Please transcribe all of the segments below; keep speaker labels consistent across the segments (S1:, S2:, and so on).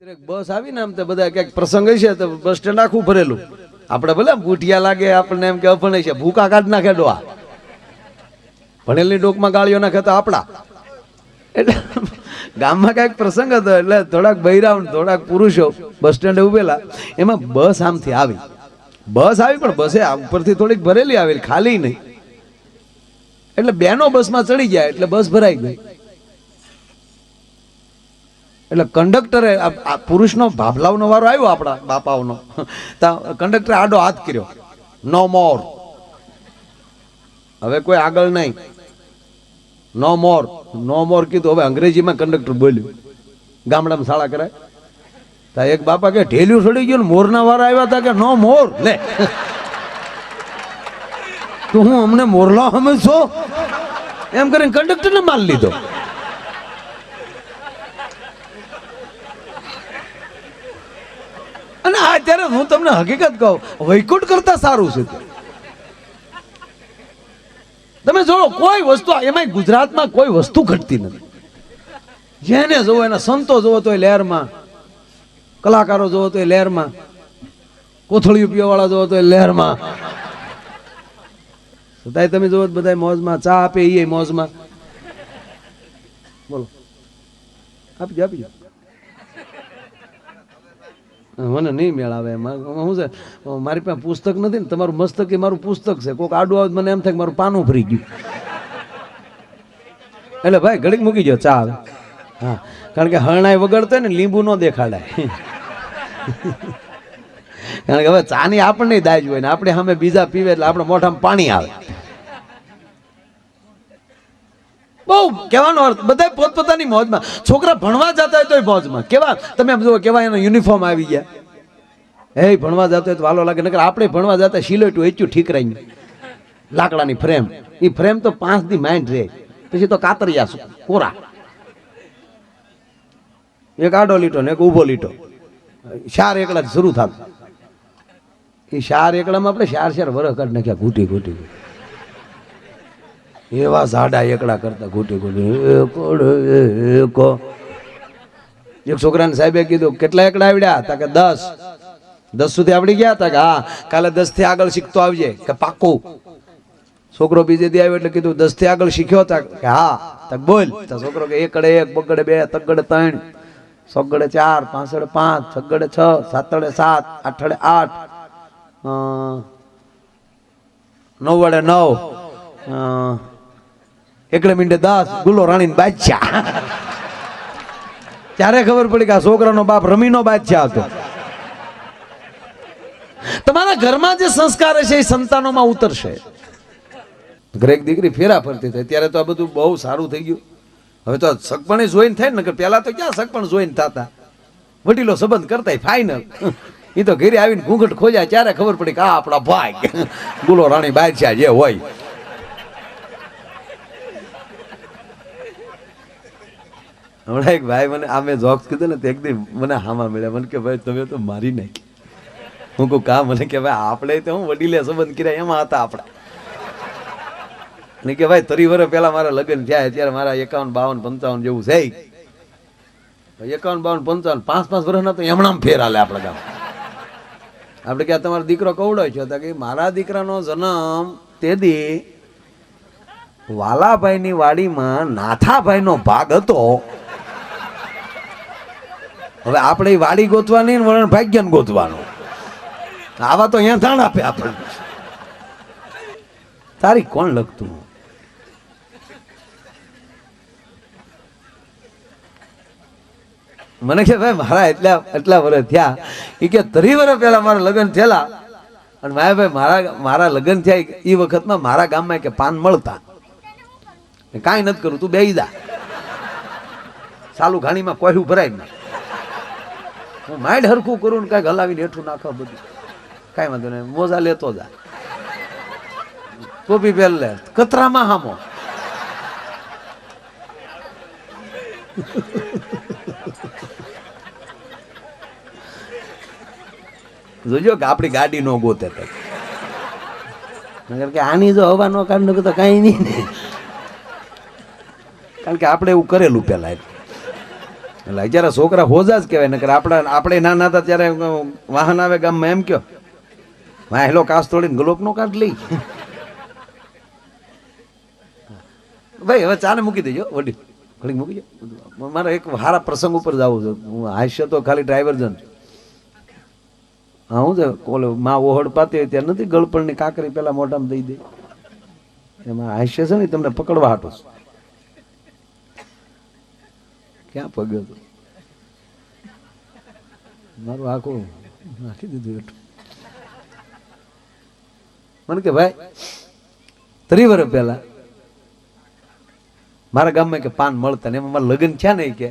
S1: બસ આવી ને આમ તો બધા ક્યાંક પ્રસંગ હશે તો બસ સ્ટેન્ડ આખું ભરેલું. આપણે ભલે ભૂઠિયા લાગે, આપણને એમ કે અભણ છે, ભૂકા કાઢ નાખે ડોહા, ભણેલી ડોકમાં ગાળીઓ નાખે તો આપણા. એટલે ગામમાં કાંઈક પ્રસંગ હતો એટલે થોડાક બૈરાઓ થોડાક પુરુષો બસ સ્ટેન્ડે ઉભેલા. એમાં બસ આમથી આવી પણ બસે ઉપરથી થોડીક ભરેલી આવેલી, ખાલી નહીં. એટલે બેનો બસમાં ચડી ગયા એટલે બસ ભરાઈ ગઈ. એટલે કંડક્ટરે પુરુષનો ભાભલાવનો વારો આવ્યો, આપણા બાપાઓનો. કંડક્ટરે આડો હાથ કર્યો, નો મોર. હવે કોઈ આગળ નહીં, નો મોર. નો મોર કીધું. હવે અંગ્રેજીમાં કંડક્ટર બોલ્યું, ગામડામાં શાળા કરાય. તા એક બાપા કે ઢેલ્યું સડી ગયું ને મોરના વારા આવ્યા હતા કે નો મોર. લે તો હું અમને મોરલા સમજો એમ કરીને કંડક્ટરને માલ લીધો. અને અત્યારે હું તમને હકીકત કહું, વૈકુંઠ કરતા સારું છે. તમે જોવો કોઈ વસ્તુ એમાં ગુજરાતમાં કોઈ વસ્તુ ઘટતી નથી. જેને જોવો એના સંતો જોવો તો લહેરમાં, કલાકારો જોવો તો લહેરમાં, કોથળીઓ પીવા વાળા જોવો તો લહેરમાં. છતાંય તમે જોવો બધા મોજમાં, ચા આપે એ મોજમાં. બોલો, આપી આપી મને નહીં મેળ આવે. શું છે, મારી પાસે પુસ્તક નથી ને, તમારું મસ્તક એ મારું પુસ્તક છે. કોઈક આડું આવે મને એમ થાય કે મારું પાનું ફરી ગયું. એટલે ભાઈ ઘડીક મૂકી જાઓ, ચા આવે. હા, કારણ કે હરણાય વગડતો ને લીંબુ ન દેખાડાય. કારણ કે હવે ચાની આપણને દાજ હોય ને આપણે સામે બીજા પીવે એટલે આપણે મોઢામાં પાણી આવે. બહુ કહેવાનો અર્થ, બધા પોતપોતાની મોજમાં. છોકરા ભણવા જતા હોય તોય મોજમાં. કેવા તમે આમ જુઓ, કેવા એનો યુનિફોર્મ આવી ગયા. એ ભણવા જતા હોય તો વાલો લાગે. નકર આપણે ભણવા જતા સિલેટું એચ્યું ઠીકરાઈ લાકડાની ફ્રેમ. એ ફ્રેમ તો 5 દી માઇન્ડ રહે, પછી તો કાતરિયા કોરા. એક આડો લીટો ને એક ઊભો લીટો, 4 એકડા શરૂ થતું. એ 4 એકડામાં આપણે 4 વરસ કાઢી નાખ્યા, ઘૂટી ઘૂટી. એવા ઝાડા એકડા કરતા ઘૂટી ઘૂટી. એક છોકરાને સાહેબે કીધું, કેટલા એકડા આવડ્યા? તા કે 10 સુધી આવડી ગયા. તા કે હા, કાલે 10 થી આગળ શીખતો આવજે. કે પાક્કું. છોકરો બીજે દી આવ્યો એટલે કીધું 10 થી આગળ શીખ્યો? તા કે હા. તા બોલ. તા છોકરો કે એકડે 1, બગડે 2, તગડે 3, સગડે 4, પાંસડે 5, છગડે 6, સાતડે 7, આઠડે 8, 9 9, એકડે મીંડે 10. ગુલો રાણીને બાદશાહ. ત્યારે ખબર પડી કે આ છોકરાનો બાપ રમીનો બાદશાહ હતો. તમારા ઘરમાં જે સંસ્કાર હશે એ સંતાનોમાં ઉતરશે. ઘરેક દીકરી ફેરા ફરતી થાય ત્યારે તો આ બધું બહુ સારું થઈ ગયું. હવે તો સગપણ જોઈને થાય ને, પેલા તો ક્યાં સગપણ જોઈને થતા, વડીલો સંબંધ કરતા ફાઈનલ. એ તો ઘરે આવીને ઘૂંઘટ ખોજ્યા ત્યારે ખબર પડી કે આ આપણા ભાઈ ગુલો રાણી બાદશાહ જે હોય. હમણાં એક ભાઈ મને આ મેં જોક્સ કીધું ને, એક દી મને હામાં મળ્યા. મને કે ભાઈ તમે તો મારી નાખી. હું કહું કા? મને કે ભાઈ આપણે તો હું વડીલે સંબંધ કર્યા એમાં હતા આપણા. ને કે ભાઈ 30 વર્ષ પહેલા મારા લગ્ન થયા, અત્યારે મારા 51 52 55 જેવું છે. 51 52 55 5 વર્ષના તો એમણામ ફેર હાલે આપણા ગામ. આપણે ક્યાં તમારો દીકરો કવડો છે? કે મારા દીકરાનો જન્મ તે દી વાલાભાઈની વાડીમાં નાથાભાઈનો ભાગ હતો. હવે આપણે વાડી ગોતવાની ને વરણ ભાગ્યન ગોતવાનું. આવા તો અહીંયા ધાણ આપે આપણને. તારી કોણ લખતું? મને કે ભાઈ મારા એટલા વર્ષ થયા. એ કે 30 વર્ષ પહેલા મારા લગ્ન થયેલા. અને ભાઈ મારા લગ્ન થયા એ વખતમાં મારા ગામમાં કે પાન મળતા. કાંઈ નથી કરું, તું બેહી જા. ચાલુ ઘાણીમાં કોયલું ભરાય ને હું માઇન્ડ હરખું કરું ને કાંઈક હલાવીને હેઠું નાખવા બધું. કાંઈ વાંધો નહીં, મોજા લેતો જા. ટોપી પહેર લે, કતરામાં હામો. જોજો કે આપણી ગાડી નો ગોતે. કારણ કે આની જો હવા નો કાઢ તો કઈ નહીં ને. કારણ કે આપણે એવું કરેલું પેલા. એટલે અત્યારે છોકરા હોજા જ કહેવાય, નકર આપણે નાના હતા ત્યારે વાહન આવે ગામમાં એમ કયો વાહેલો કાસ તોડીને ગલોપ નો કાઢ લઈ. ભાઈ હવે ચાને મૂકી દેજો વડીલ, ઘડીક મૂકી દો. મારે એક સારા પ્રસંગ ઉપર જવું છે. હું હાસ્ય તો ખાલી ડ્રાઈવર જન. હા હું છે ઓલો માં ઓહડ પાતી હોય ત્યાં નથી ગળપણની કાકરી પેલા મોઢામાં દઈ દે, એમાં હાસ્ય છે ને તમને પકડવા હાટો. ક્યાં પગ્યો હતો મારું આખું નાખી દીધું એટલું. મને કે ભાઈ 3 વર્ષ પહેલા મારા ગામમાં કે પાન મળતા ને એમાં મારા લગ્ન થયા નહીં કે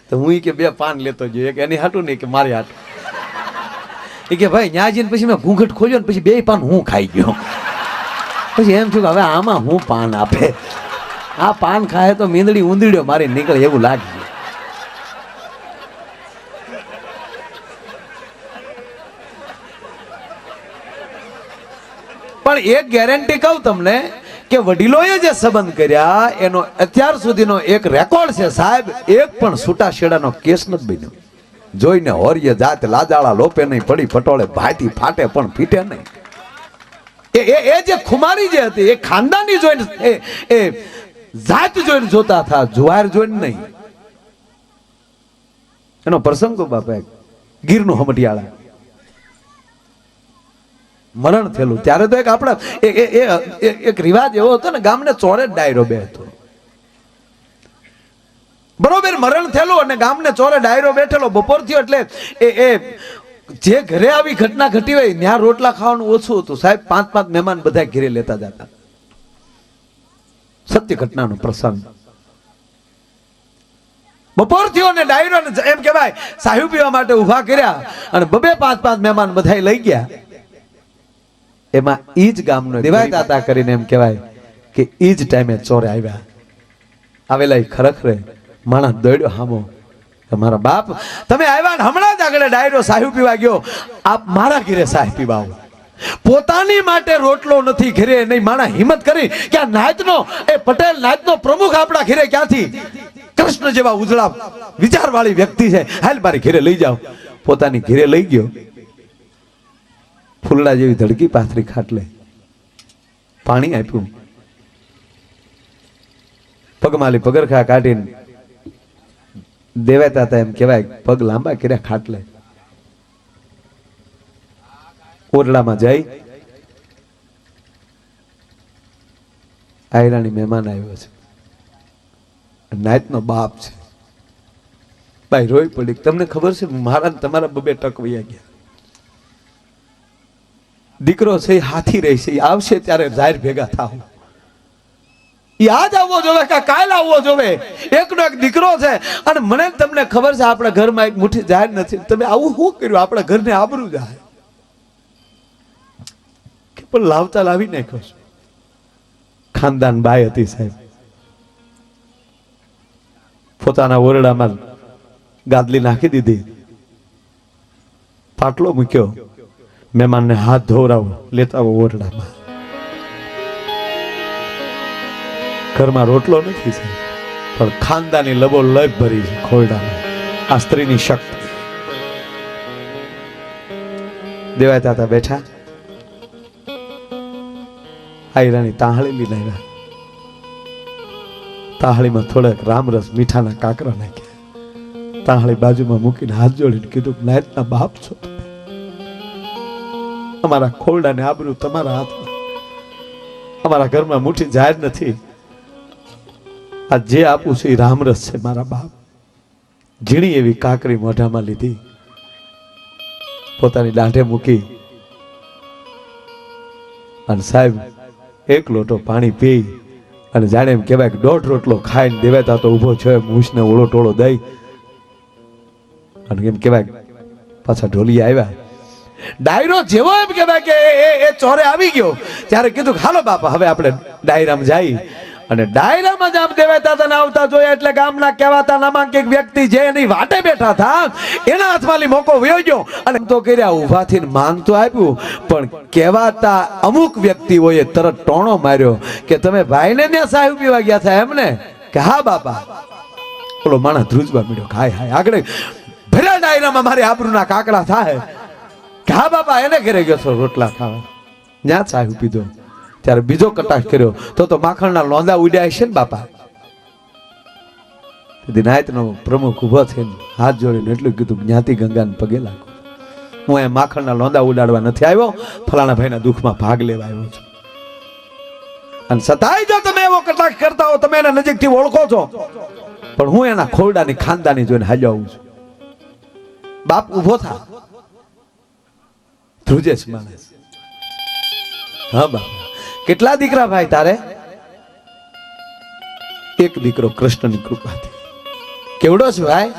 S1: તો હું કે 2 પાન લેતો જોઈએ કે એની હાટું નહીં કે મારી હાટું. એ કે ભાઈ ન્યા જઈને પછી મેં ઘૂંઘટ ખોલ્યો ને પછી 2 પાન હું ખાઈ ગયો. પછી એમ થયું કે હવે આમાં હું પાન આપે, આ પાન ખાય તો મીંદડી ઊંધીડ્યો મારી નીકળે એવું લાગ્યું. પણ એક ગેરંટી કહું તમને કે વડીલોએ જે સંબંધ કર્યા એનો અત્યાર સુધીનો એક રેકોર્ડ છે સાહેબ, એક પણ છૂટાછેડાનો કેસ નથી બન્યો. જોઈને હોર્ય જાત લાજાળા લોપે નહીં, પડી પટોળે ભાતી ફાટે પણ ફીટે નહીં. એ જે ખુમારી જે હતી એ ખાનદાની જોઈને એ જાત જોઈને જોતા હતા, જુવાર જોઈને નહીં. એનો પ્રસંગ તો બાપા ગીરનું હમટિયાળા મરણ થયેલું ત્યારે તો એક આપણા એક રિવાજ એવો હતો ને, ગામને ચોરે ડાયરો બેઠો. બરોબર મરણ થયેલું અને ગામને ચોરે ડાયરો બેઠેલો. બપોર થયો એટલે એ જે ઘરે આવી ઘટના ઘટી હોય ત્યાં રોટલા ખાવાનું ઓછું હતું સાહેબ. 5-5 મહેમાન બધા ઘરે લેતા જતા. સત્ય ઘટનાનો પ્રસંગ. બપોર થયો ને ડાયરો એમ કહેવાય સાહેબ પીવા માટે ઉભા કર્યા અને 2-5 મહેમાન બધા લઈ ગયા. એમાં ઈ જ ગામનો દેવાયતા કરીને એમ કહેવાય કે ઈ જ ટાઈમે ચોરે આવ્યા. આવેલા ખરેખર માણસ દોડ્યો હામો, મારા બાપ તમે આવ્યા ને હમણાં જ આગળ ડાયરો સાહેબ પીવા ગયો, આપ મારા ઘરે સાહેબ પીવા આવો. પોતાની માટે રોટલો નથી ઘરે નહીં. માણા હિંમત કરી કે આ નાયતનો એ પટેલ નાયતનો પ્રમુખ આપણા ઘરે ક્યાંથી, કૃષ્ણ જેવા ઉજળા વિચારવાળી વ્યક્તિ છે, હાલ મારી ઘરે લઈ જાઓ. પોતાની ઘરે લઈ ગયો. ફૂલડા જેવી ધડકી પાથરી ખાટલે પાણી આપ્યું. પગમાલી પગરખા કાઢીને દેવાતા હતા એમ કહેવાય, પગ લાંબા કર્યા ખાટલે. ઓરડામાં જઈ આયરાની મહેમાન આવ્યો છે, નાયતનો બાપ છે. ભાઈ રોઈ પડી. તમને ખબર છે મારા તમારા 2 ટક વૈયા ગયા. દીકરો છે હાથી રહી છે, આવશે ત્યારે જાહેર ભેગા થાવ. આજ આવવો જોવે કે કાલ આવવો જોવે. એકનો એક દીકરો છે અને મને તમને ખબર છે આપણા ઘરમાં એક મુઠ્ઠી જાહેર નથી. તમે આવું શું કર્યું? આપણા ઘરને આબરૂ જાય કે પણ લાવતા લાવી નાખ્યો છો. ખાનદાન બાઈ હતી સાહેબ. પોતાના ઓરડામાં ગાદલી નાખી દીધી, પાટલો મૂક્યો, મહેમાનને હાથ ધોવરાવો, લેતા આવો ઓરડામાં. ઘરમાં રોટલો નથી સાહેબ, પણ ખાનદાની લબો લબ ભરી છે ખોરડામાં. આ સ્ત્રીની શક્તિ. દેવાતા હતા બેઠા, આયરાની તાહળી લઈને આવ્યા. તાહળીમાં થોડાક રામરસ મીઠાના કાકરા નાખ્યા. તાહળી બાજુમાં મૂકીને હાથ જોડીને કીધું, નાયતના બાપ છો, અમારા ખોરડાને આબરૂ તમારા હાથમાં. અમારા ઘરમાં મુઠ્ઠી જાહેર નથી. આ જે આપું છું એ રામરસ છે મારા બાપ. ઝીણી એવી કાકરી મોઢામાં લીધી, પોતાની દાઢે મૂકી અને સાહેબ એક લોટો પાણી પી અને જાણે એમ કહેવાય કે 1.5 રોટલો ખાઈને દેવાતા તો ઊભો છે, મૂછને ઓળો ટોળો દઈ અને એમ કહેવાય પાછા ઢોલી આવ્યા. ડાયરો જેવો એમ કહેવાય કે એ ચોરે આવી ગયો ત્યારે કીધું હાલો બાપા હવે આપણે ડાયરામાં જઈએ. અને ડાયરામાં જામ દેવાતા હતા આવતા જોયા એટલે ગામના કહેવાતા નામાંકિત વ્યક્તિ જે એની વાટે બેઠા હતા એના હાથમાં મોકો વયો ગયો અને તો કર્યા ઊભા થઈને માન તો આપ્યું, પણ કહેવાતા અમુક વ્યક્તિઓએ તરત ટોણો માર્યો કે તમે ભાઈને ત્યાં સાહેબ પીવા ગયા હતા એમને? કે હા બાપા. ઓલો માણસ ધ્રુજવા મળ્યો, હાય હાય આગળ ભર્યા ડાયરામાં મારી આબરૂના કાકડા થાય કે હા બાપા એને ઘરે ગયો છો રોટલા ખાવા, ત્યાં ચાહુ પીધો. ત્યારે બીજો કટાક્ષ કર્યો તો માખણના લોંદા ઉડ્યા છે ને બાપા. નાયતનો પ્રમુખ ઉભો થઈને હાથ જોડીને એટલું કીધું, જ્ઞાતિ ગંગાને પગે લાગો, હું એ માખણના લોંદા ઉડાડવા નથી આવ્યો, ફલાણા ભાઈના દુઃખમાં ભાગ લેવા આવ્યો છું. અને છતાંય જો તમે એવો કટાક્ષ કરતા હો, તમે એને નજીકથી ઓળખો છો, પણ હું એના ખોરડાની ખાનદાની જોઈને હાલ્યો આવું છું. બાપ ઉભો થા, ધ્રુજે છે માણસ. હા બાપ, કેટલા દીકરા ભાઈ તારે? એક દીકરો, કૃષ્ણની કૃપાથી. કેવડો છે ભાઈ?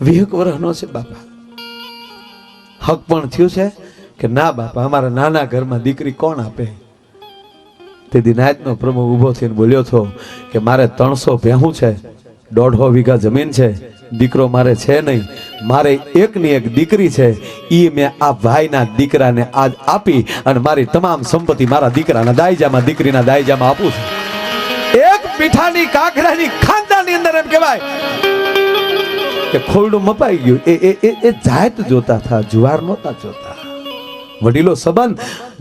S1: 20 વર્ષનો છે બાપા. હક પણ થયું છે કે ના બાપા, અમારા નાના ઘરમાં દીકરી કોણ આપે? તે દિનાયતનો પ્રમુખ ઉભો થઈને બોલ્યો હતો કે મારે 300 ભેહું છે, 150 વીઘા જમીન છે, દીકરો મારે છે નહીં, મારે એકની એક દીકરી છે, ઈ મેં આ ભાઈના દીકરાને આજ આપી અને મારી તમામ સંપત્તિ મારા દીકરાના દાયજામાં, દીકરીના દાયજામાં આપું છું. એક પીઠાની કાકરાની ખાનદાની અંદર એમ કહેવાય કે ખોરડું મપાઈ ગયું. એ જાત જોતા હતા, જુવાર નહોતા જોતા. વડીલો સંબંધ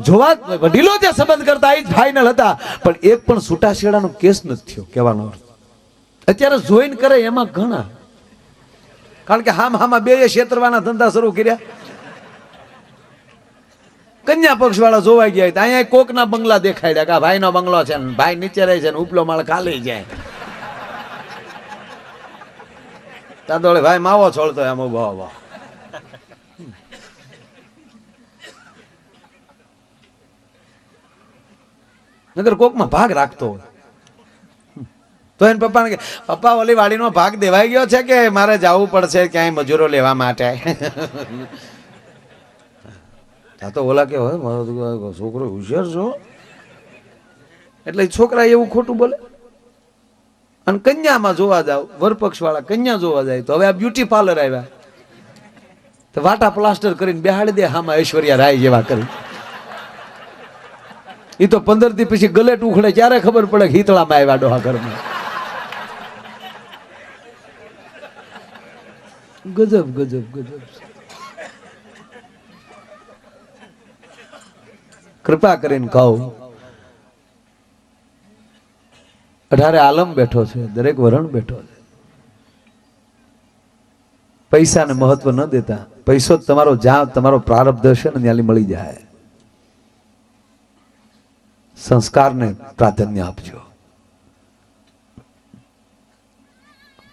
S1: જોવા, વડીલો જે સંબંધ કરતા એ જ ફાઇનલ હતા, પણ એક પણ છૂટાછેડાનો કેસ નથી થયો. કહેવાનો અર્થ અત્યારે જોઈન કરે એમાં ઘણા, કારણ કે હામાં બે છેતરવાના ધંધા શરૂ કર્યા. કન્યા પક્ષ વાળા જોવાઈ ગયા, અહીંયા કોકના બંગલા દેખાડ્યા કે ભાઈ નો બંગલો છે ને ભાઈ નીચે રહે છે ને ઉપલો માળ ખાલી જાય. તાદોળે ભાઈ માવો છોડતો એમ ઉભો ઉભો. નગર કોકમાં ભાગ રાખતો હોય તો એને પપ્પાને કે પપ્પા ઓલી વાડીનો ભાગ દેવાઈ ગયો છે કે મારે જવું પડશે ક્યાંય મજૂરો લેવા માટે. આ તો ઓલા કે હોય મારો છોકરો હોશિયાર છો એટલે છોકરા એવું ખોટું બોલે. અને કન્યામાં જોવા જાવ, વરપક્ષ વાળા કન્યા જોવા જાય તો હવે આ બ્યુટી પાર્લર આવ્યા તો વાટા પ્લાસ્ટર કરીને બેહાડી દે હામાં ઐશ્વર્યા રાય જેવા કરી. એ તો 15 દી પછી ગલેટ ઉખડે ત્યારે ખબર પડે કે હિતળામાં આવ્યા ડોહા ઘરમાં. ગજબ ગજબ ગજબ. કૃપા કરીને કહું, 18 આલમ બેઠો છે, દરેક વરણ બેઠો છે. પૈસાને મહત્વ ન દેતા, પૈસો તમારો જ્યાં તમારો પ્રારબ્ધ હશે ને ત્યાંથી મળી જાય. સંસ્કારને પ્રાધાન્ય આપજો.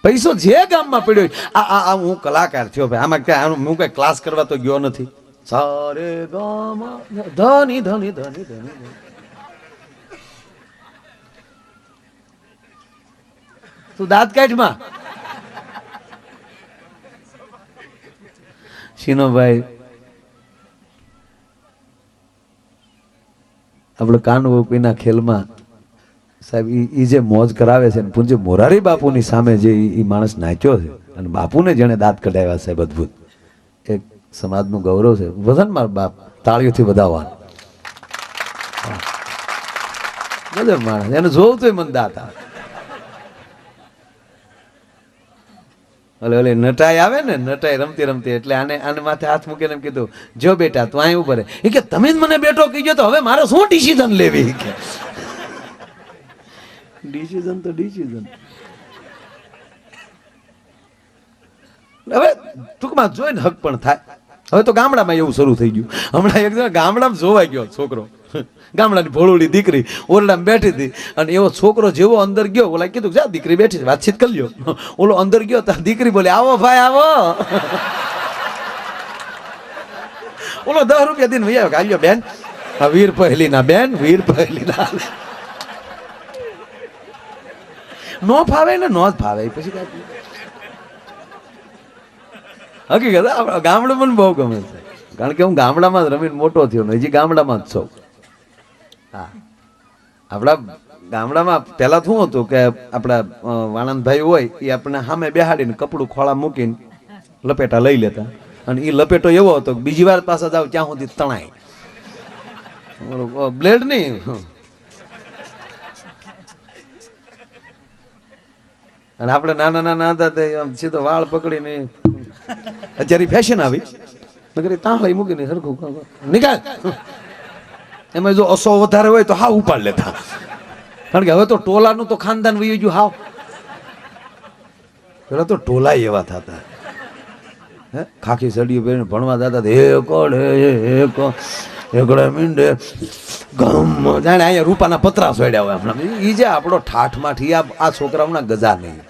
S1: પૈસો જે ગામમાં પડ્યો, આ હું કલાકાર થયો ભાઈ, આમાં હું કઈ ક્લાસ કરવા તો ગયો નથી. સારે ગામ ધની ધની ધની ધની. તું દાંત કાઢમાં શીનોભાઈ, આપણે કાનવોપીના ખેલમાં સાહેબ ઈ જે મોજ કરાવે છે ને, પૂજ્ય મોરારી બાપુની સામે જે ઈ માણસ નાચ્યો છે અને બાપુને જેણે દાંત કઢાવ્યા સાહેબ, અદભુત. એક સમાજનું ગૌરવ છે. વજન માર બાપ તાળીઓથી વધાવવાનું. ગજબ માણસ, એને જોવું તો મન દાંત આવે. ઓલે નટાઈ આવે ને, નટાઈ રમતી રમતી એટલે આને માથે હાથ મૂકીને એમ કીધું, જો બેટા તું અહીં ઉભો રહે. એ કે તમે જ મને બેઠો કહી ગયો તો હવે મારે શું ડિસિઝન લેવી? કે ડિસિઝન તો ડિસિઝન. હવે ટૂંકમાં જોઈને હક પણ થાય. હવે તો ગામડામાં એવું શરૂ થઈ ગયું. હમણાં એક ગામડામાં જોવાઈ ગયો છોકરો, ગામડાની ભોળુડી દીકરી ઓરડામાં બેઠી હતી અને એવો છોકરો જેવો અંદર ગયો, ઓલા કીધું જા દીકરી બેઠી છે વાતચીત કરી લ્યો. ઓલો અંદર ગયો તો દીકરી બોલે આવો ભાઈ આવો. ઓલો 10 રૂપિયા દઈને વહી આવ્યો કે આવ્યો બેન, આ વીર પહેલી ના બેન, વીર પહેલી ના. નો ફાવે ને નો જ ફાવે પછી કાંઈ. હકીકત ગામડું મને બહુ ગમે છે, કારણ કે હું ગામડામાં જ રમીને મોટો થયો ને હજી ગામડામાં જ છું. હા, આપણા ગામડામાં પહેલા શું હતું કે આપણા વાણંદભાઈ હોય એ આપણે સામે બેહાડીને કપડું ખોળા મૂકીને લપેટા લઈ લેતા, અને એ લપેટો એવો હતો કે બીજી વાર પાછા જાવ ત્યાં સુધી તણાય. બ્લેડ નહીં, અને આપણે નાના નાના હતા તે આમ સીધો વાળ પકડીને અત્યારે ફેશન આવી નગર તાંહળી મૂકીને સરખું નિકાલ. એમાં જો અસો વધારે હોય તો હાવ ઉપાડ લેતા, કારણ કે હવે તો ટોલાનું તો ખાનદાન વયું ગયું હાવ. પેલા તો ટોલા એવા થતા, હે ખાખી સડીઓ પહેરીને ભણવા જતા હે કોડ હે કોડ એકડે મીંડે ગમ જાણે અહીંયા રૂપાના પતરા સોડ્યા હોય આપણા. ઈ જે આપણો ઠાઠમાંથી આ છોકરાઓના ગજા નહીં,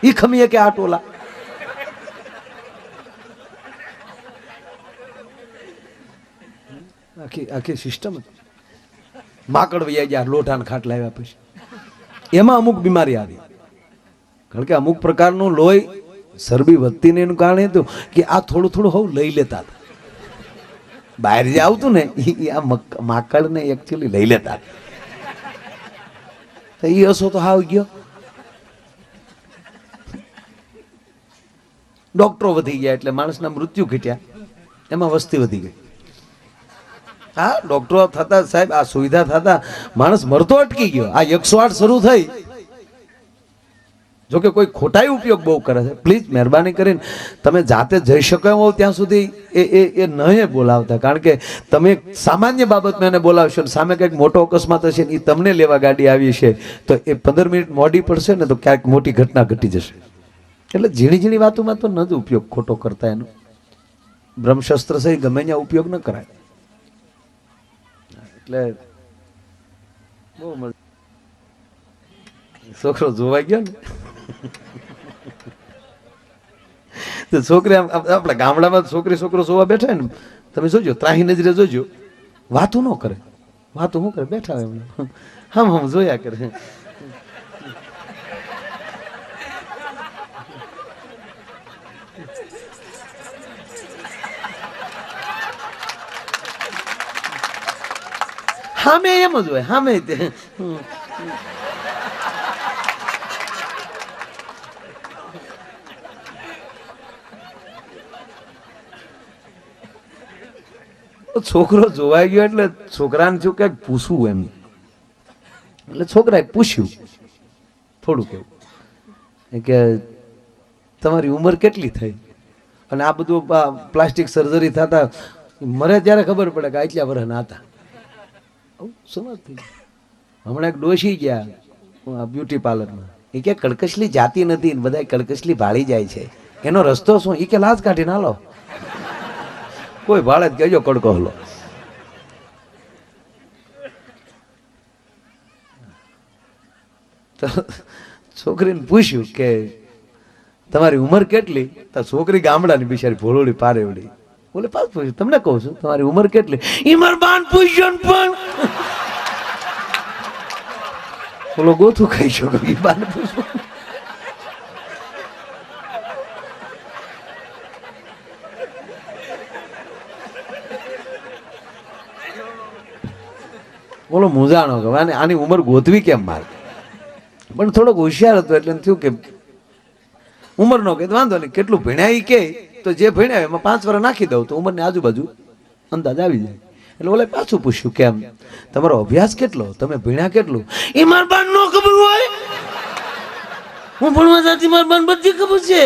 S1: ઈ ખમીએ કે આ ટોલા. આખી આખી સિસ્ટમ માકડ વૈયા ગયા લોઢાન ખાટ લાવ્યા પછી. એમાં અમુક બીમારી આવી, કારણ કે અમુક પ્રકારનું લોહી ચરબી વધતી ને એનું કારણ હતું કે આ થોડું થોડું હોવ લઈ લેતા હતા. બહાર જે આવતું ને એ આ માકડ ને એકચ્યુઅલી લઈ લેતા, તો એ હસો તો હાવ ગયો. ડોક્ટરો વધી ગયા એટલે માણસના મૃત્યુ ઘટ્યા, એમાં વસ્તી વધી ગઈ. હા ડોક્ટરો થતા સાહેબ આ સુવિધા થતા માણસ મરતો અટકી ગયો. આ 108 શરૂ થઈ, જોકે કોઈ ખોટાઈ ઉપયોગ બહુ કરે છે. પ્લીઝ મહેરબાની કરીને તમે જાતે જઈ શકો એમ હો ત્યાં સુધી એ નહીં બોલાવતા, કારણ કે તમે સામાન્ય બાબતમાં એને બોલાવશો ને સામે કંઈક મોટો અકસ્માત હશે ને એ તમને લેવા ગાડી આવી છે તો એ 15 મિનિટ મોડી પડશે ને તો ક્યાંક મોટી ઘટના ઘટી જશે. એટલે ઝીણી ઝીણી વાતોમાં તો ન જ ઉપયોગ ખોટો કરતા એનો. બ્રહ્મશસ્ત્ર સહી ગમે ત્યાં ઉપયોગ ન કરાય. એટલે બહુ મજા. છોકરો જોવા ગયો ને તો છોકરી આપણા ગામડામાં છોકરી છોકરો જોવા બેઠા ને તમે જોજો, ત્રાહી નજરે જોજો, વાતું ન કરે. વાતું શું કરે? બેઠા હોય એમને હમ જોયા કરે. હામે એમ જ હોય, હામે તે છોકરો જોવાઈ ગયો એટલે છોકરાને શું ક્યાંક પૂછવું એમ, એટલે છોકરાએ પૂછ્યું થોડું કેવું કે તમારી ઉંમર કેટલી થઈ? અને આ બધું પ્લાસ્ટિક સર્જરી થતા મરે ત્યારે ખબર પડે કે આટલા વર્ષના હતા. સમજ થઈ. હમણાં એક ડોશી ગયા બ્યુટી પાર્લરમાં, એ કે કડકશલી જાતી નથી, બધા કડકશલી ભાળી જાય છે, એનો રસ્તો શું? એ કે લાજ કાઢીને હાલો, કોઈ ભાડે જ કહેજો કડકો હલો. તો છોકરીને પૂછ્યું કે તમારી ઉંમર કેટલી? તો છોકરી ગામડાની બિચારી ભોળોડી પારેવડી બોલે પાછું પૂછ્યું તમને કહું છું તમારી ઉંમર કેટલી? ઈમર બાન પૂછ્યો ને પણ બોલો ગોથું ખાઈ શકો એ બાન પૂછવું. બોલો મૂંઝાણો કે આની ઉંમર ગોતવી કેમ મારે? પણ થોડોક હોશિયાર હતો એટલે થયું કે ઉંમર નો કે વાંધો નહીં, કેટલું ભણ્યા કે તો જે ભણ્યા એમાં 5 વર્ષ નાખી દઉં તો ઉંમરની આજુબાજુ અંદાજ આવી જાય. એટલે ઓલે પાછું પૂછ્યું કેમ તમારો અભ્યાસ કેટલો, તમે ભણ્યા કેટલું? એ મારા બાન નો ખબર હોય, હું ભણવા જતી મારા બાન બધી ખબર છે.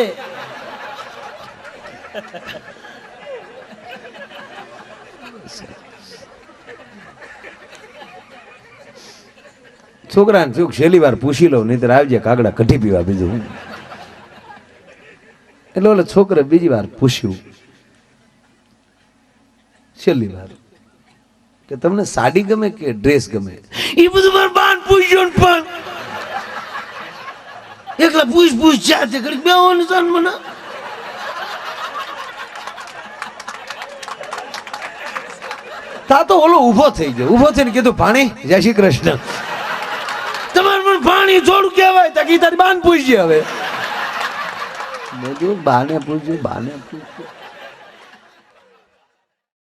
S1: છોકરાને શું છેલ્લી વાર પૂછી લઉં, નહીં તો આવજે કાગડા કઢી પીવા બીજું હું. એટલે ઓલે છોકરે બીજી વાર પૂછ્યું છેલ્લી વાર કે તમને સાડી ગમે કે ડ્રેસ ગમે? એ બધું મારે બાન પૂછ્યો ને પણ એકલા પૂછ જાતે કરી બેવાનું છે મને. તા તો ઓલો ઊભો થઈ ગયો, ઊભો થઈને કીધું ભાણી જય શ્રી કૃષ્ણ, તમારે પણ ભાણી થોડું કહેવાય તો તારી બાન પૂછજે. હવે મેં કીધું બાને પૂછ્યું, બાને પૂછ્યું.